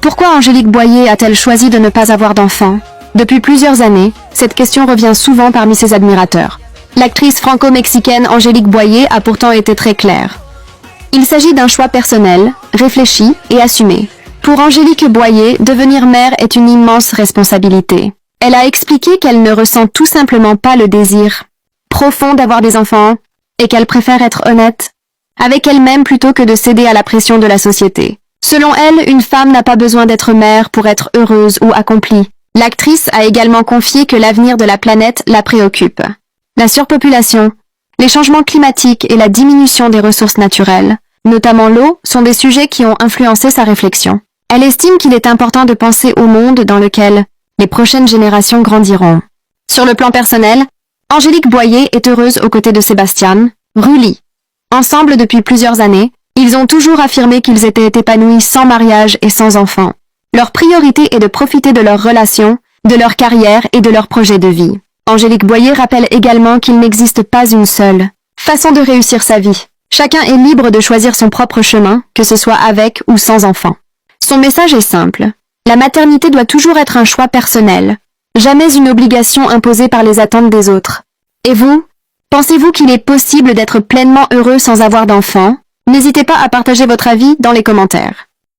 Pourquoi Angélique Boyer a-t-elle choisi de ne pas avoir d'enfant? Depuis plusieurs années, cette question revient souvent parmi ses admirateurs. L'actrice franco-mexicaine Angélique Boyer a pourtant été très claire. Il s'agit d'un choix personnel, réfléchi et assumé. Pour Angélique Boyer, devenir mère est une immense responsabilité. Elle a expliqué qu'elle ne ressent tout simplement pas le désir profond d'avoir des enfants et qu'elle préfère être honnête avec elle-même plutôt que de céder à la pression de la société. Selon elle, une femme n'a pas besoin d'être mère pour être heureuse ou accomplie. L'actrice a également confié que l'avenir de la planète la préoccupe. La surpopulation, les changements climatiques et la diminution des ressources naturelles, notamment l'eau, sont des sujets qui ont influencé sa réflexion. Elle estime qu'il est important de penser au monde dans lequel les prochaines générations grandiront. Sur le plan personnel, Angélique Boyer est heureuse aux côtés de Sébastien Rulli. Ensemble depuis plusieurs années, ils ont toujours affirmé qu'ils étaient épanouis sans mariage et sans enfants. Leur priorité est de profiter de leur relation, de leur carrière et de leur projet de vie. Angélique Boyer rappelle également qu'il n'existe pas une seule façon de réussir sa vie. Chacun est libre de choisir son propre chemin, que ce soit avec ou sans enfant. Son message est simple. La maternité doit toujours être un choix personnel, jamais une obligation imposée par les attentes des autres. Et vous, pensez-vous qu'il est possible d'être pleinement heureux sans avoir d'enfant? N'hésitez pas à partager votre avis dans les commentaires.